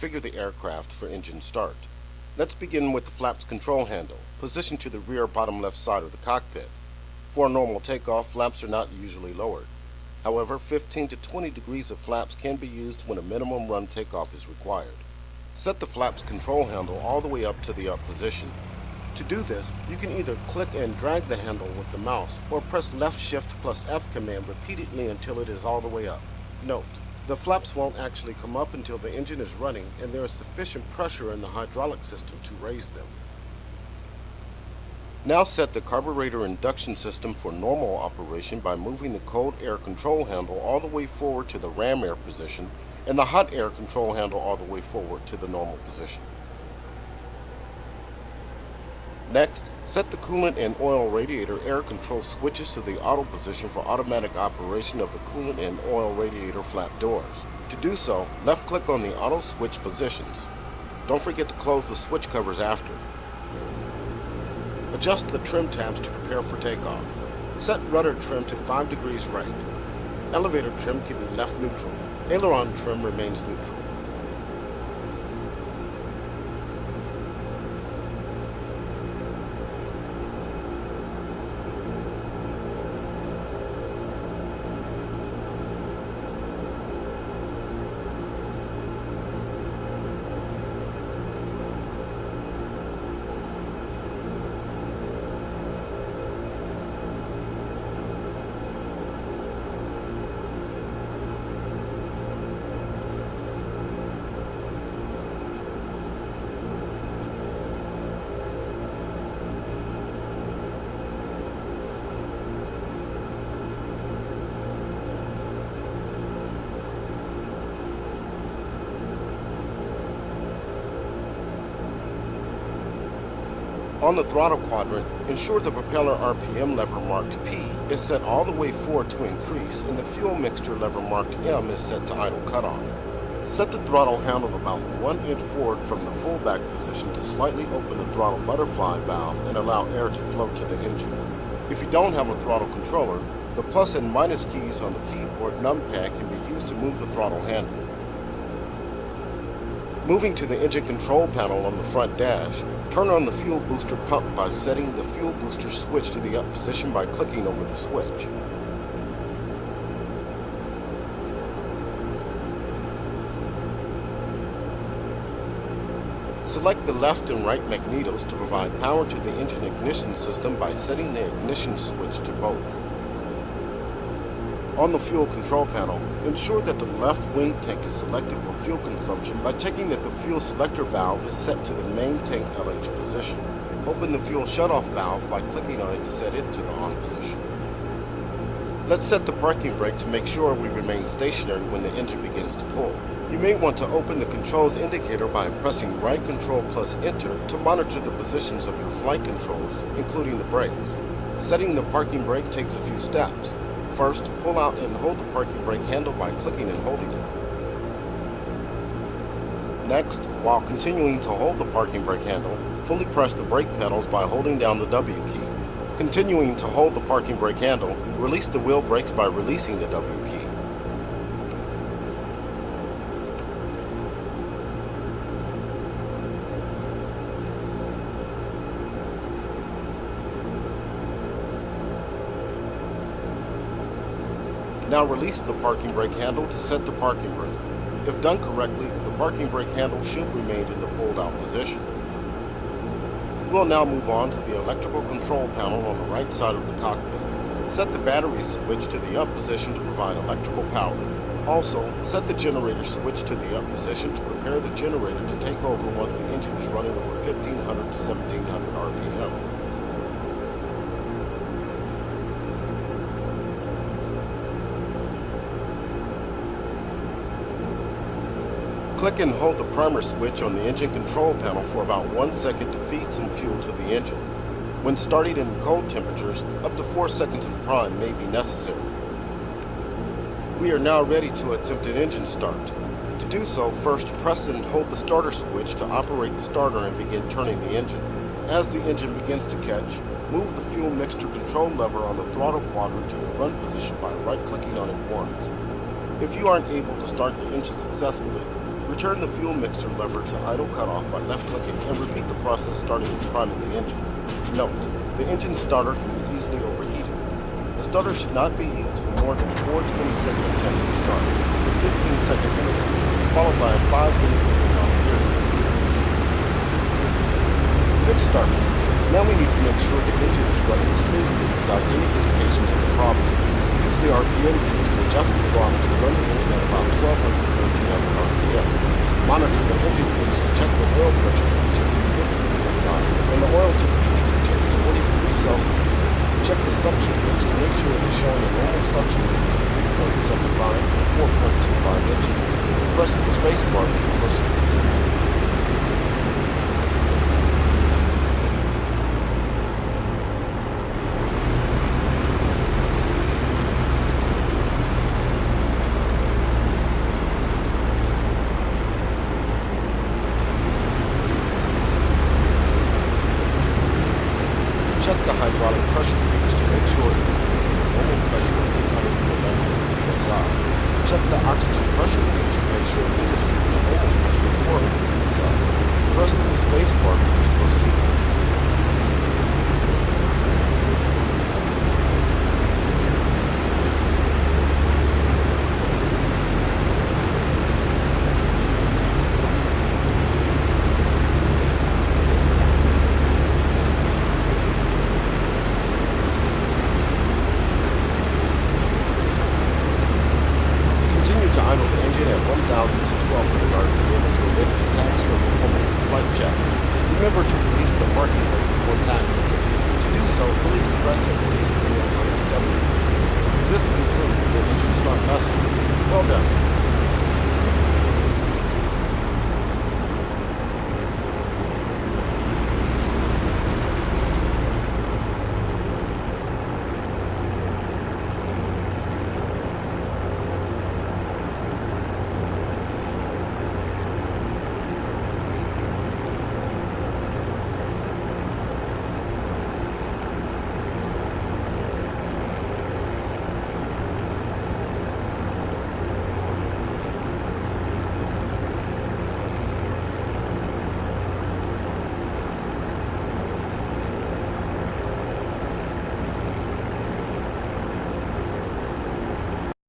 configure the aircraft for engine start. Let's begin with the flaps control handle, positioned to the rear bottom left side of the cockpit. For a normal takeoff, flaps are not usually lowered. However, 15 to 20 degrees of flaps can be used when a minimum run takeoff is required. Set the flaps control handle all the way up to the up position. To do this, you can either click and drag the handle with the mouse or press left shift plus F command repeatedly until it is all the way up. Note, the flaps won't actually come up until the engine is running and there is sufficient pressure in the hydraulic system to raise them. Now set the carburetor induction system for normal operation by moving the cold air control handle all the way forward to the ram air position and the hot air control handle all the way forward to the normal position. Next, set the coolant and oil radiator air control switches to the auto position for automatic operation of the coolant and oil radiator flap doors. To do so, left click on the auto switch positions. Don't forget to close the switch covers after. Adjust the trim tabs to prepare for takeoff. Set rudder trim to 5 degrees right. Elevator trim can be left neutral. Aileron trim remains neutral. On the throttle quadrant, ensure the propeller RPM lever marked P is set all the way forward to increase and the fuel mixture lever marked M is set to idle cutoff. Set the throttle handle about 1 inch forward from the full back position to slightly open the throttle butterfly valve and allow air to flow to the engine. If you don't have a throttle controller, the plus and minus keys on the keyboard numpad can be used to move the throttle handle. Moving to the engine control panel on the front dash, turn on the fuel booster pump by setting the fuel booster switch to the up position by clicking over the switch. Select the left and right magnetos to provide power to the engine ignition system by setting the ignition switch to both. On the fuel control panel, ensure that the left wing tank is selected for fuel consumption by checking that the fuel selector valve is set to the main tank LH position. Open the fuel shutoff valve by clicking on it to set it to the on position. Let's set the parking brake to make sure we remain stationary when the engine begins to pull. You may want to open the controls indicator by pressing right control plus enter to monitor the positions of your flight controls, including the brakes. Setting the parking brake takes a few steps. First, pull out and hold the parking brake handle by clicking and holding it. Next, while continuing to hold the parking brake handle, fully press the brake pedals by holding down the W key. Continuing to hold the parking brake handle, release the wheel brakes by releasing the W key. Now release the parking brake handle to set the parking brake. If done correctly, the parking brake handle should remain in the pulled out position. We'll now move on to the electrical control panel on the right side of the cockpit. Set the battery switch to the up position to provide electrical power. Also, set the generator switch to the up position to prepare the generator to take over once the engine is running over 1500 to 1700 RPM. Click and hold the primer switch on the engine control panel for about 1 second to feed some fuel to the engine. When starting in cold temperatures, up to 4 seconds of prime may be necessary. We are now ready to attempt an engine start. To do so, first press and hold the starter switch to operate the starter and begin turning the engine. As the engine begins to catch, move the fuel mixture control lever on the throttle quadrant to the run position by right-clicking on it once. If you aren't able to start the engine successfully, Return the fuel mixer lever to idle cutoff by left-clicking and repeat the process starting with priming the engine. Note, the engine starter can be easily overheated. The starter should not be used for more than 4 20-second attempts to start, with 15-second intervals, followed by a 5-minute cooling off period. Good start. Now we need to make sure the engine is running smoothly without any indications of a problem. Use the RPM gauge and adjust the throttle to run the engine at about 1200 to 1300 RPM. Monitor the engine gauge to check the oil pressure to reach at least 50 psi and the oil temperature to reach at least 40 degrees Celsius. Check the suction gauge to make sure it is showing a normal suction rate of 3.75 to 4.25 inches. Press the space bar to proceed. Check the hydraulic pressure gauge to make sure it is reading a normal pressure of 800 to 1100 psi. Check the oxygen pressure gauge to make sure it is reading a normal pressure of 400 psi. Press the space bar key to proceed. Idle the engine at 1000 to 1200 RPM until ready to taxi or perform a flight check. Remember to release the parking brake before taxiing. To do so, fully depress and release the wheel on its W